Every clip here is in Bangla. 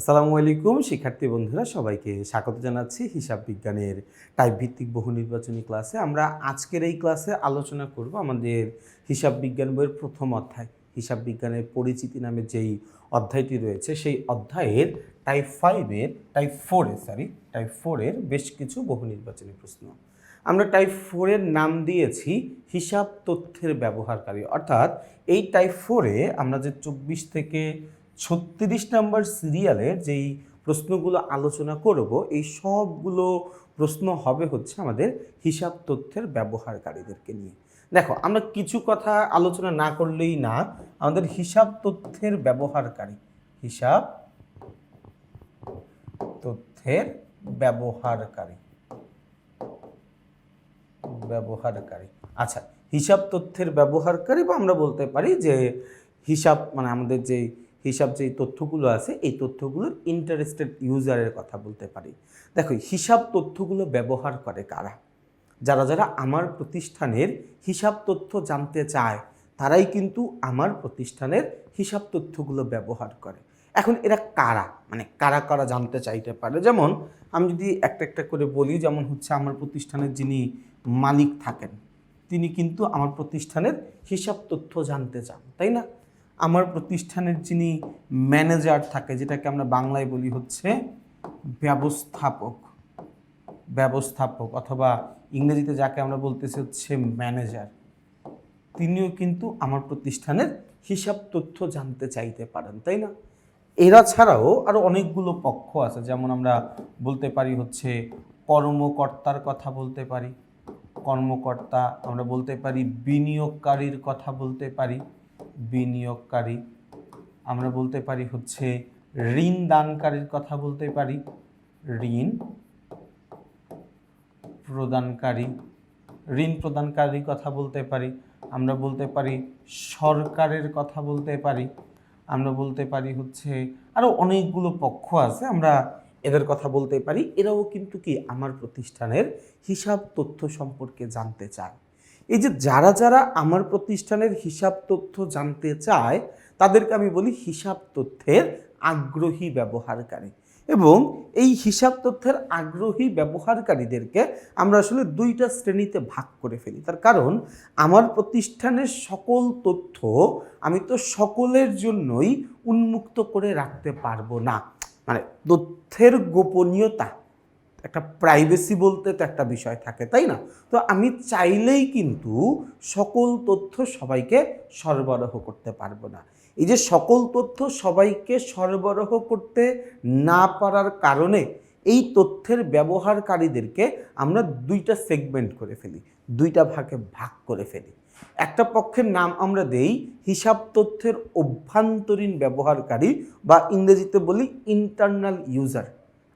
আসসালামু আলাইকুম শিক্ষার্থী বন্ধুরা, সবাইকে স্বাগত জানাচ্ছি হিসাব বিজ্ঞানের টাইপ ভিত্তিক বহু নির্বাচনী ক্লাসে। আমরা আজকের এই ক্লাসে আলোচনা করব আমাদের হিসাব বিজ্ঞান বইয়ের প্রথম অধ্যায় হিসাব বিজ্ঞানের পরিচিতি নামে যেই অধ্যায়টি রয়েছে সেই অধ্যায়ের টাইপ ফোরের বেশ কিছু বহু নির্বাচনী প্রশ্ন। আমরা টাইপ 4-এর নাম দিয়েছি হিসাব তথ্যের ব্যবহারকারী, অর্থাৎ এই টাইপ 4-এ আমরা যে 24 থেকে 36 নম্বর সিরিয়ালের যেই প্রশ্নগুলো আলোচনা করব, এই সবগুলো প্রশ্ন হবে হচ্ছে আমাদের হিসাব তথ্যের ব্যবহারকারীদেরকে নিয়ে। দেখো, আমরা কিছু কথা আলোচনা না করলেই না, আমাদের হিসাব তথ্যের ব্যবহারকারী তথ্যের ব্যবহারকারী আচ্ছা, হিসাব তথ্যের ব্যবহারকারী বা আমরা বলতে পারি যে হিসাব মানে আমাদের যে হিসাব যেই তথ্যগুলো আছে এই তথ্যগুলোর ইন্টারেস্টেড ইউজারের কথা বলতে পারি। দেখো, হিসাব তথ্যগুলো ব্যবহার করে কারা? যারা যারা আমার প্রতিষ্ঠানের হিসাব তথ্য জানতে চায় তারাই কিন্তু আমার প্রতিষ্ঠানের হিসাব তথ্যগুলো ব্যবহার করে। এখন এরা কারা, মানে কারা কারা জানতে চাইতে পারে? যেমন আমি যদি একটা একটা করে বলি, যেমন হচ্ছে আমার প্রতিষ্ঠানের যিনি মালিক থাকেন তিনি কিন্তু আমার প্রতিষ্ঠানের হিসাব তথ্য জানতে চান, তাই না? আমার প্রতিষ্ঠানের যিনি ম্যানেজার থাকে, যেটাকে আমরা বাংলায় বলি হচ্ছে ব্যবস্থাপক অথবা ইংরেজিতে যাকে আমরা বলতেছি হচ্ছে ম্যানেজার, তিনিও কিন্তু আমার প্রতিষ্ঠানের হিসাব তথ্য জানতে চাইতে পারেন, তাই না? এরা ছাড়াও আরও অনেকগুলো পক্ষ আছে, যেমন আমরা বলতে পারি হচ্ছে কর্মকর্তার কথা বলতে পারি, আমরা বলতে পারি বিনিয়োগকারীর কথা বলতে পারি, আমরা বলতে পারি হচ্ছে ঋণ দানকারীর কথা বলতে পারি, ঋণ প্রদানকারীর কথা বলতে পারি, আমরা বলতে পারি সরকারের কথা বলতে পারি, আমরা বলতে পারি হচ্ছে আরও অনেকগুলো পক্ষ আছে, আমরা এদের কথা বলতে পারি। এরাও কিন্তু কি আমার প্রতিষ্ঠানের হিসাব তথ্য সম্পর্কে জানতে চায়। এই যে যারা যারা আমার প্রতিষ্ঠানের হিসাব তথ্য জানতে চায় তাদেরকে আমি বলি হিসাব তথ্যের আগ্রহী ব্যবহারকারী। এবং এই হিসাব তথ্যের আগ্রহী ব্যবহারকারীদেরকে আমরা আসলে দুইটা শ্রেণীতে ভাগ করে ফেলি। তার কারণ আমার প্রতিষ্ঠানের সকল তথ্য আমি তো সকলের জন্যই উন্মুক্ত করে রাখতে পারবো না, মানে তথ্যের গোপনীয়তা, একটা প্রাইভেসি বলতে তো একটা বিষয় থাকে, তাই না? তো আমি চাইলেই কিন্তু সকল তথ্য সবাইকে সরবরাহ করতে পারবো না। এই যে সকল তথ্য সবাইকে সরবরাহ করতে না পারার কারণে এই তথ্যের ব্যবহারকারীদেরকে আমরা দুইটা সেগমেন্ট করে ফেলি, দুইটা ভাগে ভাগ করে ফেলি। একটা পক্ষের নাম আমরা দেই হিসাব তথ্যের অভ্যন্তরীণ ব্যবহারকারী বা ইংরেজিতে বলি ইন্টারনাল ইউজার,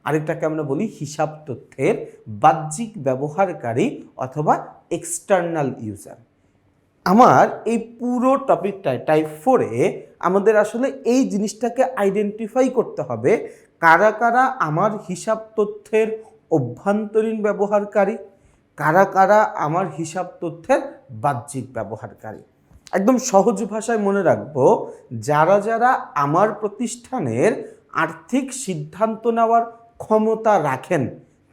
আরেকটাকে আমরা বলি হিসাব তথ্যের বাহ্যিক ব্যবহারকারী অথবা এক্সটার্নাল ইউজার। আমার এই পুরো টপিকটায় টাইপ 4-এ আমাদের আসলে এই জিনিসটাকে আইডেন্টিফাই করতে হবে, কারা কারা আমার হিসাব তথ্যের অভ্যন্তরীণ ব্যবহারকারী, কারা কারা আমার হিসাব তথ্যের বাহ্যিক ব্যবহারকারী। একদম সহজ ভাষায় মনে রাখবো, যারা যারা আমার প্রতিষ্ঠানের আর্থিক সিদ্ধান্ত নেওয়ার ক্ষমতা রাখেন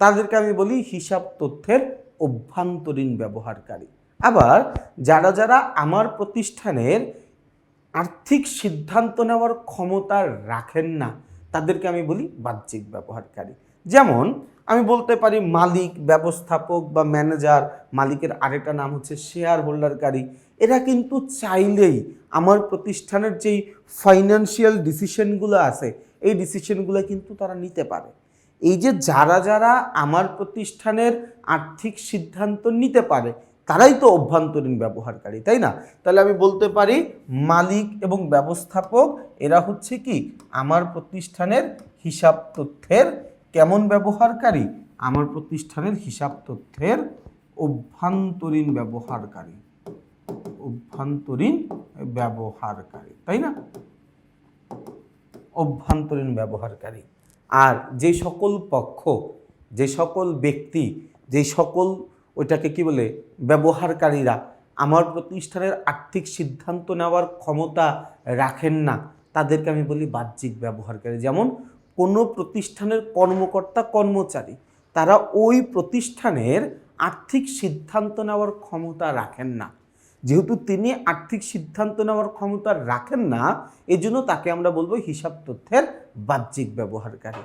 তাদেরকে আমি বলি হিসাব তথ্যের অভ্যন্তরীণ ব্যবহারকারী। আবার যারা যারা আমার প্রতিষ্ঠানের আর্থিক সিদ্ধান্ত নেওয়ার ক্ষমতা রাখেন না তাদেরকে আমি বলি বাহ্যিক ব্যবহারকারী। যেমন আমি বলতে পারি মালিক, ব্যবস্থাপক বা ম্যানেজার, মালিকের আরেকটা নাম হচ্ছে শেয়ার হোল্ডারকারী। এরা কিন্তু চাইলেই আমার প্রতিষ্ঠানের যেই ফাইন্যান্সিয়াল ডিসিশনগুলো আছে এই ডিসিশনগুলো কিন্তু তারা নিতে পারে। এই যে যারা যারা আমার প্রতিষ্ঠানের আর্থিক সিদ্ধান্ত নিতে পারে তারাই তো অভ্যন্তরীণ ব্যবহারকারী, তাই না? তাহলে আমি বলতে পারি মালিক এবং ব্যবস্থাপক এরা হচ্ছে কি আমার প্রতিষ্ঠানের হিসাব তথ্যের কেমন ব্যবহারকারী? আমার প্রতিষ্ঠানের হিসাব তথ্যের অভ্যন্তরীণ ব্যবহারকারী, তাই না? অভ্যন্তরীণ ব্যবহারকারী। আর যে সকল পক্ষ, যে সকল ব্যক্তি, যে সকল ওইটাকে কি বলে ব্যবহারকারীরা আমার প্রতিষ্ঠানের আর্থিক সিদ্ধান্ত নেওয়ার ক্ষমতা রাখেন না তাদেরকে আমি বলি বাহ্যিক ব্যবহারকারী। যেমন কোনো প্রতিষ্ঠানের কর্মকর্তা কর্মচারী তারা ওই প্রতিষ্ঠানের আর্থিক সিদ্ধান্ত নেওয়ার ক্ষমতা রাখেন না। যেহেতু তিনি আর্থিক সিদ্ধান্ত নেওয়ার ক্ষমতা রাখেন না, এজন্য তাকে আমরা বলবো হিসাব তথ্যের বাহ্যিক ব্যবহারকারী।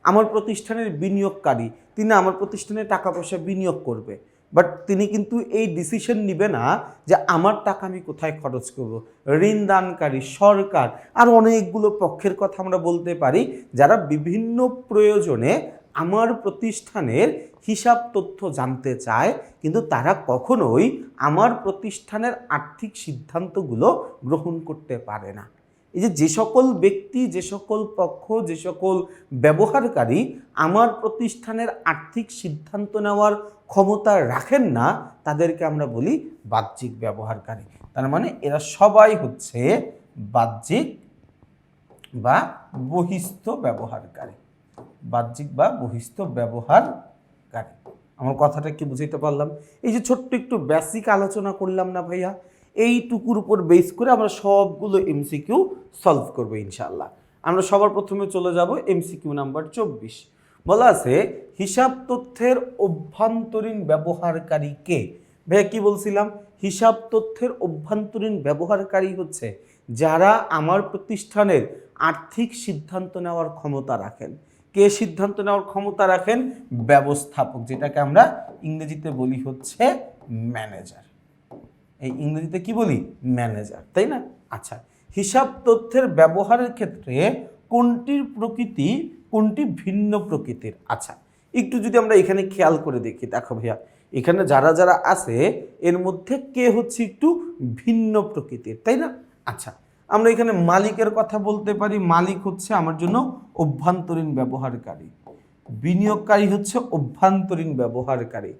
আমার প্রতিষ্ঠানের বিনিয়োগকারী, তিনি আমার প্রতিষ্ঠানে টাকা পয়সা বিনিয়োগ করবে, বাট তিনি কিন্তু এই ডিসিশন নিবে না যে আমার টাকা আমি কোথায় খরচ করব। ঋণদানকারী, সরকার, আর অনেকগুলো পক্ষের কথা আমরা বলতে পারি যারা বিভিন্ন প্রয়োজনে আমার প্রতিষ্ঠানের হিসাব তথ্য জানতে চায়, কিন্তু তারা কখনোই আমার প্রতিষ্ঠানের আর্থিক সিদ্ধান্তগুলো গ্রহণ করতে পারে না। এই যে সকল ব্যক্তি, যে সকল পক্ষ, যে সকল ব্যবহারকারী আমার প্রতিষ্ঠানের আর্থিক সিদ্ধান্ত নেওয়ার ক্ষমতা রাখেন না, তাদেরকে আমরা বলি বাহ্যিক ব্যবহারকারী। তার মানে এরা সবাই হচ্ছে বাহ্যিক বা বহিস্থ ব্যবহারকারী। বাহ্যিক বা বহিস্থ ব্যবহারকারী। আমার কথাটা কি বুঝাইতে পারলাম? এই যে ছোট্ট একটু বেসিক আলোচনা করলাম না ভাইয়া, এইটুকুর উপর বেস করে আমরা সবগুলো এমসিকিউ সলভ করবো ইনশাআল্লাহ। আমরা সবার প্রথমে চলে যাব এমসিকিউ নাম্বার 24। বলা আছে হিসাব তথ্যের অভ্যন্তরীণ ব্যবহারকারী কে? ভাইয়া কি বলছিলাম? হিসাব তথ্যের অভ্যন্তরীণ ব্যবহারকারী হচ্ছে যারা আমার প্রতিষ্ঠানের আর্থিক সিদ্ধান্ত নেওয়ার ক্ষমতা রাখেন। কে সিদ্ধান্ত নেওয়ার ক্ষমতা রাখেন? ব্যবস্থাপক, যেটাকে আমরা ইংরেজিতে বলি হচ্ছে ম্যানেজার। এই ইংরেজিতে কি বলি? ম্যানেজার, তাই না? আচ্ছা, হিসাব তথ্যের ব্যবহারের ক্ষেত্রে কোনটির প্রকৃতি, কোনটি ভিন্ন প্রকৃতির? আচ্ছা, একটু যদি আমরা এখানে খেয়াল করে দেখি, দেখো ভাইয়া এখানে যারা যারা আছে এর মধ্যে কে হচ্ছে একটু ভিন্ন প্রকৃতির, তাই না? আচ্ছা, আমরা এখানে মালিকের কথা বলতে পারি। মালিক হচ্ছে আমার জন্য অভ্যন্তরীণ ব্যবহারকারী, বিনিয়োগকারী হচ্ছে অভ্যন্তরীণ ব্যবহারকারী,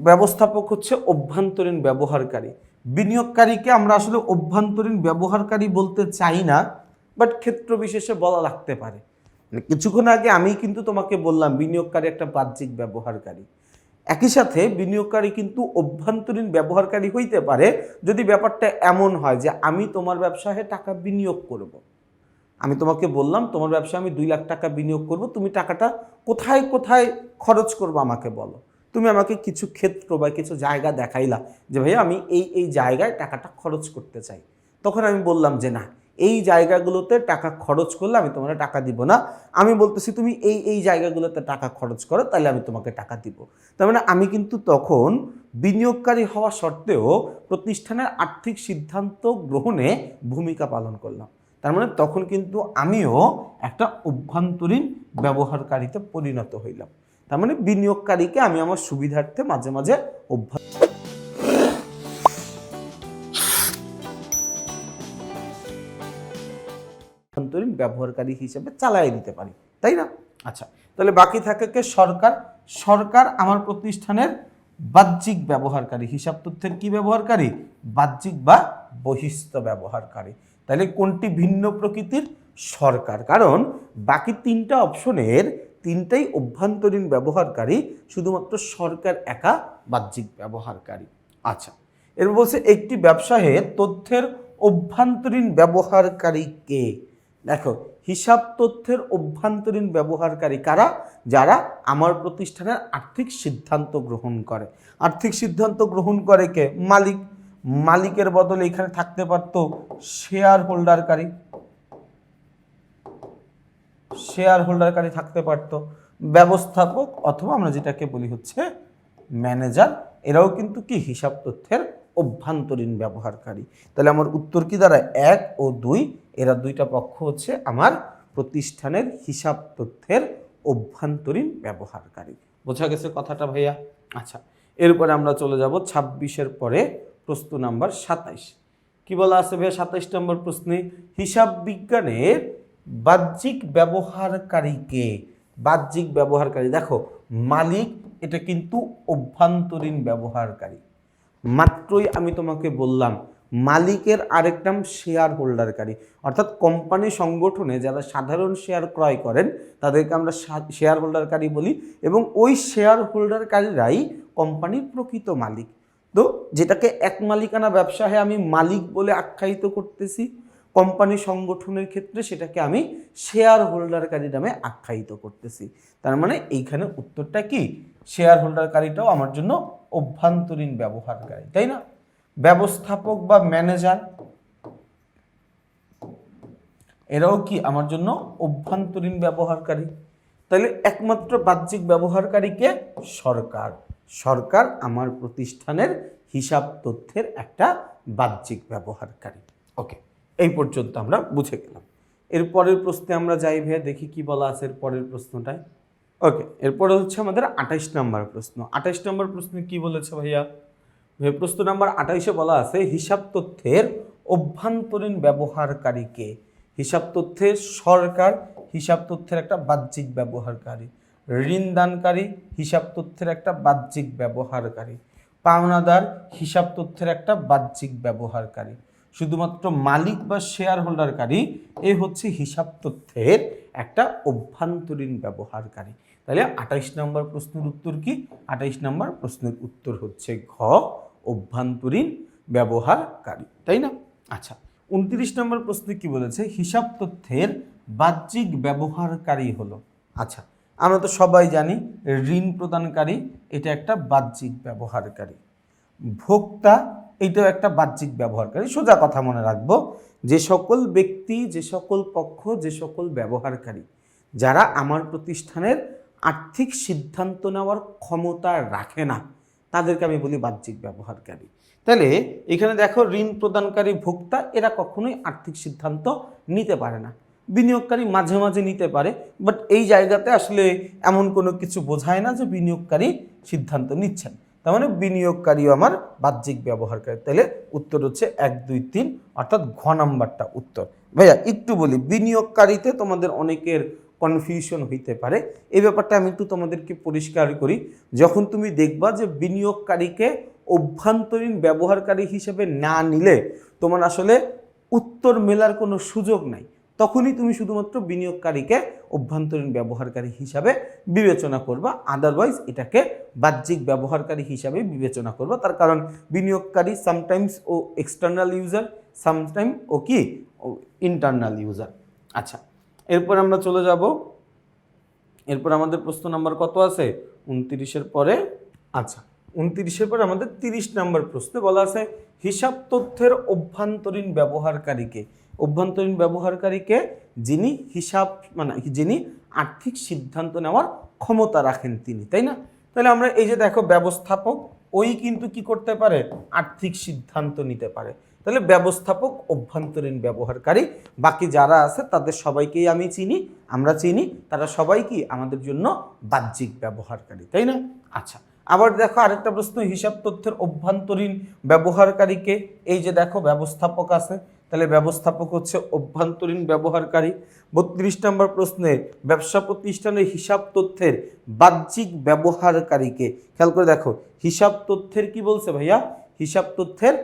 ব্যবস্থাপক হচ্ছে অভ্যন্তরীণ ব্যবহারকারী। বিনিয়োগকারীকে আমরা আসলে অভ্যন্তরীণ ব্যবহারকারী বলতে চাই না, বাট ক্ষেত্র বিশেষে বলা লাগতে পারে। কিছুক্ষণ আগে আমি কিন্তু তোমাকে বললাম বিনিয়োগকারী একটা বাহ্যিক ব্যবহারকারী। একই সাথে বিনিয়োগকারী কিন্তু অভ্যন্তরীণ ব্যবহারকারী হইতে পারে যদি ব্যাপারটা এমন হয় যে আমি তোমার ব্যবসায় টাকা বিনিয়োগ করব। আমি তোমাকে বললাম তোমার ব্যবসায় আমি 2 লাখ টাকা বিনিয়োগ করব, তুমি টাকাটা কোথায় কোথায় খরচ করবো আমাকে বলো। তুমি আমাকে কিছু ক্ষেত্র বা কিছু জায়গা দেখাইলা যে ভাইয়া আমি এই জায়গায় টাকাটা খরচ করতে চাই। তখন আমি বললাম যে না, এই জায়গাগুলোতে টাকা খরচ করলে আমি তোমাকে টাকা দিব না। আমি বলতেছি তুমি এই জায়গাগুলোতে টাকা খরচ করো, তাহলে আমি তোমাকে টাকা দিব। তার মানে আমি কিন্তু তখন বিনিয়োগকারী হওয়া সত্ত্বেও প্রতিষ্ঠানের আর্থিক সিদ্ধান্ত গ্রহণে ভূমিকা পালন করলাম। তার মানে তখন কিন্তু আমিও একটা অভ্যন্তরীণ ব্যবহারকারীতে পরিণত হইলাম। তার মানে বিনিয়োগকারীকে আমি আমার সুবিধার্থে মাঝে মাঝে অভ্যন্তরীণ ব্যবহারকারী হিসেবে চালাই দিতে পারি, তাই না? আচ্ছা, তাহলে বাকি থাকে কে? সরকার। সরকার আমার প্রতিষ্ঠানের বাহ্যিক ব্যবহারকারী। হিসাব তথ্যের কি ব্যবহারকারী? বাহ্যিক বা বহিস্থ ব্যবহারকারী। তাহলে কোনটি ভিন্ন প্রকৃতির? সরকার। কারণ বাকি 3টা অপশনের 3টাই অভ্যন্তরীণ ব্যবহারকারী, শুধুমাত্র সরকার একা বাহ্যিক ব্যবহারকারী। আচ্ছা, এর বলছে একটি ব্যবসায়ে তথ্যের অভ্যন্তরীণ ব্যবহারকারী কে? দেখো, হিসাব তথ্যের অভ্যন্তরীণ ব্যবহারকারী কারা? যারা আমার প্রতিষ্ঠানের আর্থিক সিদ্ধান্ত গ্রহণ করে। আর্থিক সিদ্ধান্ত গ্রহণ করে কে? মালিক। মালিকের বদলে এখানে থাকতে পারত শেয়ার হোল্ডারকারী, শেয়ার হোল্ডারকারী থাকতে পারত, ব্যবস্থাপক, অথবা আমরা যেটাকে বলি হচ্ছে ম্যানেজার। এরাও কিন্তু কি হিসাব তথ্যের অভ্যন্তরীণ ব্যবহারকারী। তাহলে আমার উত্তর কি দাঁড়ায়? 1 ও 2, এরা 2টা পক্ষ হচ্ছে আমার প্রতিষ্ঠানের হিসাব তথ্যের অভ্যন্তরীণ ব্যবহারকারী। বোঝা গেছে কথাটা ভাইয়া? আচ্ছা, এরপরে আমরা চলে যাব 26-এর পরে প্রশ্ন নাম্বার 27। কি বলা আছে ভাইয়া 27 নম্বর প্রশ্নে? হিসাব বিজ্ঞানের বাহ্যিক ব্যবহারকারীকে। বাহ্যিক ব্যবহারকারী, দেখো মালিক এটা কিন্তু অভ্যন্তরীণ ব্যবহারকারী। মাত্রই আমি তোমাকে বললাম মালিকের আরেক নাম শেয়ার হোল্ডারকারী। অর্থাৎ কোম্পানি সংগঠনে যারা সাধারণ শেয়ার ক্রয় করেন তাদেরকে আমরা শেয়ার হোল্ডারকারী বলি, এবং ওই শেয়ার হোল্ডারকারীরাই কোম্পানির প্রকৃত মালিক। তো যেটাকে এক মালিকানা ব্যবসায় আমি মালিক বলে আখ্যায়িত করতেছি, কোম্পানি সংগঠনের ক্ষেত্রে সেটাকে আমি শেয়ার হোল্ডারকারী নামে আখ্যায়িত করতেছি। তার মানে এইখানে উত্তরটা কি, শেয়ার হোল্ডারকারীটাও আমার জন্য অভ্যন্তরীণ ব্যবহারকারী, তাই না? ব্যবস্থাপক বা ম্যানেজার এরাও কি আমার জন্য অভ্যন্তরীণ ব্যবহারকারী। তাহলে একমাত্র বাহ্যিক ব্যবহারকারীকে সরকার। সরকার আমার প্রতিষ্ঠানের হিসাব তথ্যের একটা বাহ্যিক ব্যবহারকারী। ওকে, এই পর্যন্ত আমরা বুঝে গেলাম। এর পরের প্রশ্নে আমরা যাই ভাইয়া, দেখি কি বলা আছে এর পরের প্রশ্নটায়। ওকে, এরপরে হচ্ছে আমাদের 28 নম্বর প্রশ্ন। 28 নম্বর প্রশ্নে কি বলেছে ভাইয়া? প্রশ্ন নাম্বার 28-এ বলা আছে হিসাব তথ্যের অভ্যন্তরীণ ব্যবহারকারীকে। হিসাব তথ্যের সরকার হিসাব তথ্যের একটা বাহ্যিক ব্যবহারকারী, ঋণদানকারী হিসাব তথ্যের একটা বাহ্যিক ব্যবহারকারী, পাওনাদার হিসাব তথ্যের একটা বাহ্যিক ব্যবহারকারী, শুধুমাত্র মালিক বা শেয়ার হোল্ডারকারী এ হচ্ছে হিসাব তথ্যের একটা অভ্যন্তরীণ ব্যবহারকারী। তাহলে 28 নম্বর প্রশ্নের উত্তর কি? 28 নম্বর প্রশ্নের উত্তর হচ্ছে ঘ, অভ্যন্তরীণ ব্যবহারকারী, তাই না? আচ্ছা, 29 নম্বর প্রশ্নে কি বলেছে? হিসাব তথ্যের বাহ্যিক ব্যবহারকারী হলো, আচ্ছা আমরা তো সবাই জানি ঋণ প্রদানকারী এটা একটা বাহ্যিক ব্যবহারকারী, ভোক্তা এইটাও একটা বাহ্যিক ব্যবহারকারী। সোজা কথা মনে রাখবো, যে সকল ব্যক্তি, যে সকল পক্ষ, যে সকল ব্যবহারকারী যারা আমার প্রতিষ্ঠানের আর্থিক সিদ্ধান্ত নেওয়ার ক্ষমতা রাখে না তাদেরকে আমি বলি বাহ্যিক ব্যবহারকারী। তাহলে এখানে দেখো ঋণ প্রদানকারী, ভোক্তা এরা কখনোই আর্থিক সিদ্ধান্ত নিতে পারে না। বিনিয়োগকারী মাঝে মাঝে নিতে পারে, বাট এই জায়গাতে আসলে এমন কোনো কিছু বোঝায় না যে বিনিয়োগকারী সিদ্ধান্ত নিচ্ছেন। তার মানে বিনিয়োগকারীও আমার বাহ্যিক ব্যবহারকারী। তাহলে উত্তর হচ্ছে 1, 2, 3 অর্থাৎ ঘ নাম্বারটা উত্তর। ভাইয়া একটু বলি, বিনিয়োগকারীতে তোমাদের অনেকের কনফিউশন হইতে পারে, এই ব্যাপারটা আমি একটু তোমাদেরকে পরিষ্কার করি। যখন তুমি দেখবা যে বিনিয়োগকারীকে অভ্যন্তরীণ ব্যবহারকারী হিসেবে না নিলে তোমার আসলে উত্তর মেলার কোনো সুযোগ নাই, তখনই তুমি শুধুমাত্র বিনিয়োগকারীকে অভ্যন্তরীণ ব্যবহারকারী হিসাবে বিবেচনা করবা, আদারওয়াইজ এটাকে বাহ্যিক ব্যবহারকারী হিসাবে বিবেচনা করবা। তার কারণ বিনিয়োগকারী সামটাইমস ও এক্সটার্নাল ইউজার, সামটাইম ও কি ইন্টারনাল ইউজার। আচ্ছা, এরপর আমরা চলে যাব, এরপর আমাদের প্রশ্ন নাম্বার কত আছে? 29-এর পরে। আচ্ছা, 29-এর পরে আমাদের 30 নম্বর প্রশ্নে বলা আছে হিসাব তথ্যের অভ্যন্তরীণ ব্যবহারকারীকে। অভ্যন্তরীণ ব্যবহারকারীকে যিনি হিসাব মানে যিনি আর্থিক সিদ্ধান্ত নেওয়ার ক্ষমতা রাখেন তিনি, তাই না? তাহলে আমরা এই যে দেখো ব্যবস্থাপক, ওই কিন্তু কি করতে পারে? আর্থিক সিদ্ধান্ত নিতে পারে। তাহলে ব্যবস্থাপক অভ্যন্তরীণ ব্যবহারকারী, বাকি যারা আছে তাদের সবাইকেই আমি চিনি, আমরা চিনি, তারা সবাই কি আমাদের জন্য বাহ্যিক ব্যবহারকারী, তাই না? আচ্ছা, আবার দেখো আরেকটা প্রশ্ন, হিসাব তথ্যের অভ্যন্তরীণ ব্যবহারকারীকে। এই যে দেখো ব্যবস্থাপক আছে, তাহলে ব্যবস্থাপক হচ্ছে অভ্যন্তরীণ ব্যবহারকারী। 32 নম্বর প্রশ্নে ব্যবসা প্রতিষ্ঠানের হিসাব তথ্যের বাহ্যিক ব্যবহারকারীকে। খেয়াল করে দেখো হিসাব তথ্যের কি বলছে ভাইয়া? হিসাব তথ্যের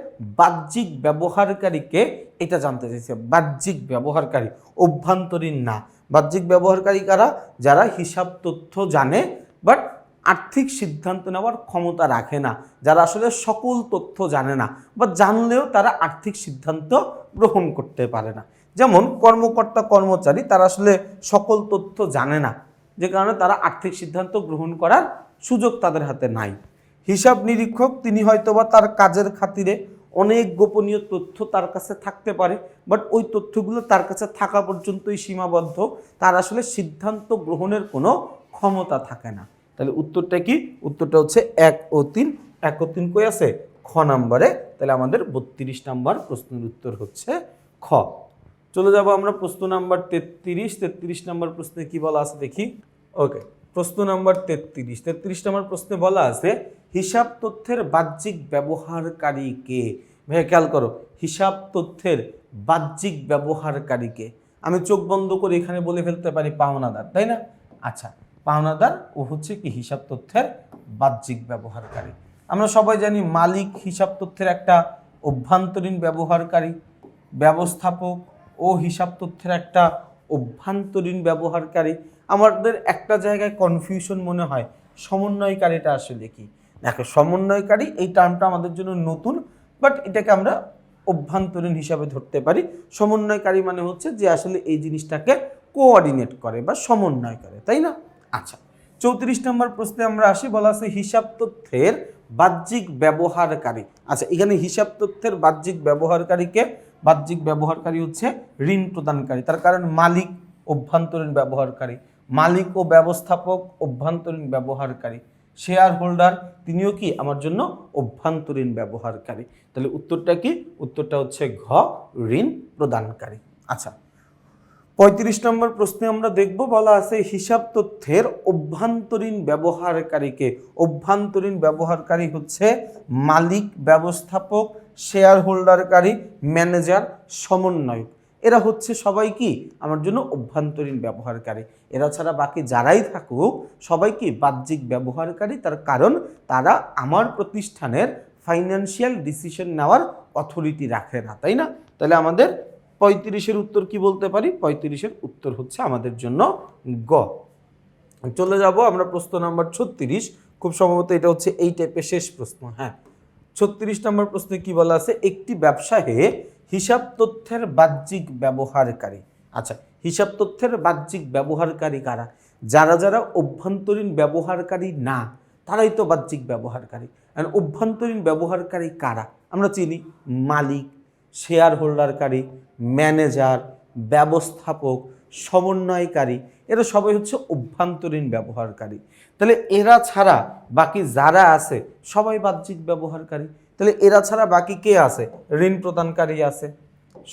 বাহ্যিক ব্যবহারকারীকে এটা জানতে চাইছে। বাহ্যিক ব্যবহারকারী, অভ্যন্তরীণ না। বাহ্যিক ব্যবহারকারী কারা? যারা হিসাব তথ্য জানে বাট আর্থিক সিদ্ধান্ত নেওয়ার ক্ষমতা রাখে না, যারা আসলে সকল তথ্য জানে না বা জানলেও তারা আর্থিক সিদ্ধান্ত গ্রহণ করতে পারে না। যেমন কর্মকর্তা কর্মচারী, তারা আসলে সকল তথ্য জানে না, যে কারণে তারা আর্থিক সিদ্ধান্ত গ্রহণ করার সুযোগ তাদের হাতে নাই। হিসাব নিরীক্ষক, তিনি হয়তোবা তার কাজের খাতিরে অনেক গোপনীয় তথ্য তার কাছে থাকতে পারে, বাট ওই তথ্যগুলো তার কাছে থাকা পর্যন্তই সীমাবদ্ধ, তার আসলে সিদ্ধান্ত গ্রহণের কোনো ক্ষমতা থাকে না। তাহলে উত্তরটা কি? উত্তরটা হচ্ছে 1 ও 3। 1 ও 3 কই আছে? খ নাম্বারে। তাহলে আমাদের 32 নাম্বার প্রশ্নের উত্তর হচ্ছে খ। চলে যাব আমরা প্রশ্ন নাম্বার 33। 33 নাম্বার প্রশ্নে কি বলা আছে দেখি। ওকে, প্রশ্ন নাম্বার 33। 33 নম্বর প্রশ্নে বলা আছে হিসাব তথ্যের বাহ্যিক ব্যবহারকারীকে। ভাইয়া খেয়াল করো, হিসাব তথ্যের বাহ্যিক ব্যবহারকারীকে আমি চোখ বন্ধ করে এখানে বলে ফেলতে পারি পাওনাদার, তাই না? আচ্ছা, পাওনাদার ও হচ্ছে কি হিসাব তথ্যের বাহ্যিক ব্যবহারকারী। আমরা সবাই জানি মালিক হিসাব তথ্যের একটা অভ্যন্তরীণ ব্যবহারকারী, ব্যবস্থাপক ও হিসাব তথ্যের একটা অভ্যন্তরীণ ব্যবহারকারী। আমাদের একটা জায়গায় কনফিউশন মনে হয়, সমন্বয়কারীটা আসলে কি? দেখো সমন্বয়কারী এই টার্মটা আমাদের জন্য নতুন, বাট এটাকে আমরা অভ্যন্তরীণ হিসাবে ধরতে পারি। সমন্বয়কারী মানে হচ্ছে যে আসলে এই জিনিসটাকে কোঅর্ডিনেট করে বা সমন্বয় করে, তাই না? আচ্ছা, 34 নম্বর প্রশ্নে আমরা আসি। বলা আছে হিসাব তথ্যের বাহ্যিক ব্যবহারকারী। আচ্ছা, এখানে হিসাব তথ্যের বাহ্যিক ব্যবহারকারীকে, বাহ্যিক ব্যবহারকারী হচ্ছে ঋণ প্রদানকারী। তার কারণ মালিক অভ্যন্তরীণ ব্যবহারকারী, মালিক ও ব্যবস্থাপক অভ্যন্তরীণ ব্যবহারকারী, শেয়ার হোল্ডার তিনিও কি আমার জন্য অভ্যন্তরীণ ব্যবহারকারী। তাহলে উত্তরটা কি? উত্তরটা হচ্ছে ঘ, ঋণ প্রদানকারী। আচ্ছা, 35 নম্বর প্রশ্নে আমরা দেখব। বলা আছে হিসাব তথ্যের অভ্যন্তরীণ ব্যবহারকারীকে। অভ্যন্তরীণ ব্যবহারকারী হচ্ছে মালিক, ব্যবস্থাপক, শেয়ার হোল্ডারকারী, ম্যানেজার, সমন্বয়ক। এরা হচ্ছে সবাই কি আমার জন্য অভ্যন্তরীণ ব্যবহারকারী। এরা ছাড়া বাকি যারাই থাকুক সবাই কি বাহ্যিক ব্যবহারকারী। তার কারণ তারা আমার প্রতিষ্ঠানের ফাইন্যান্সিয়াল ডিসিশন নেওয়ার অথরিটি রাখে না, তাই না? তাহলে আমাদের 35-এর উত্তর কি বলতে পারি? 35-এর উত্তর হচ্ছে আমাদের জন্য গ। চলে যাব আমরা প্রশ্ন নাম্বার 36। খুব সম্ভবত এটা হচ্ছে এই টাইপের শেষ প্রশ্ন। হ্যাঁ, 36 নম্বর প্রশ্নে কি বলা আছে? একটি ব্যবসায়ে হিসাব তথ্যের বাহ্যিক ব্যবহারকারী। আচ্ছা, হিসাব তথ্যের বাহ্যিক ব্যবহারকারী কারা? যারা যারা অভ্যন্তরীণ ব্যবহারকারী না তারাই তো বাহ্যিক ব্যবহারকারী। আর অভ্যন্তরীণ ব্যবহারকারী কারা? আমরা চিনি মালিক, শেয়ার হোল্ডারকারী, ম্যানেজার, ব্যবস্থাপক, সমন্বয়কারী। এরা সবাই হচ্ছে অভ্যন্তরীণ ব্যবহারকারী। তাহলে এরা ছাড়া বাকি যারা আছে সবাই বাহ্যিক ব্যবহারকারী। তাহলে এরা ছাড়া বাকি কে আছে? ঋণ প্রদানকারী আছে,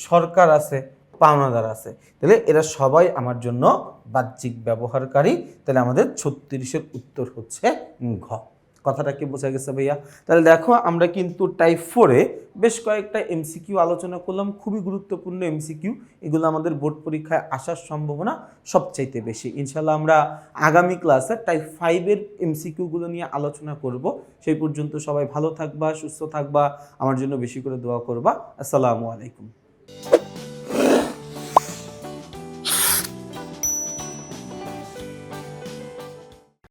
সরকার আছে, পাওনাদার আছে। তাহলে এরা সবাই আমার জন্য বাহ্যিক ব্যবহারকারী। তাহলে আমাদের 36-এর উত্তর হচ্ছে ঘ। কথাটা কি বোঝা গেছে ভাইয়া? তাহলে দেখো আমরা কিন্তু টাইপ 4-এ বেশ কয়েকটা এমসিকিউ আলোচনা করলাম, খুবই গুরুত্বপূর্ণ এমসিকিউ। এগুলো আমাদের বোর্ড পরীক্ষায় আসার সম্ভাবনা সবচাইতে বেশি। ইনশাল্লাহ আমরা আগামী ক্লাসে টাইপ 5-এর এমসিকিউগুলো নিয়ে আলোচনা করব। সেই পর্যন্ত সবাই ভালো থাকবা, সুস্থ থাকবা, আমার জন্য বেশি করে দোয়া করবা। আসসালামু আলাইকুম।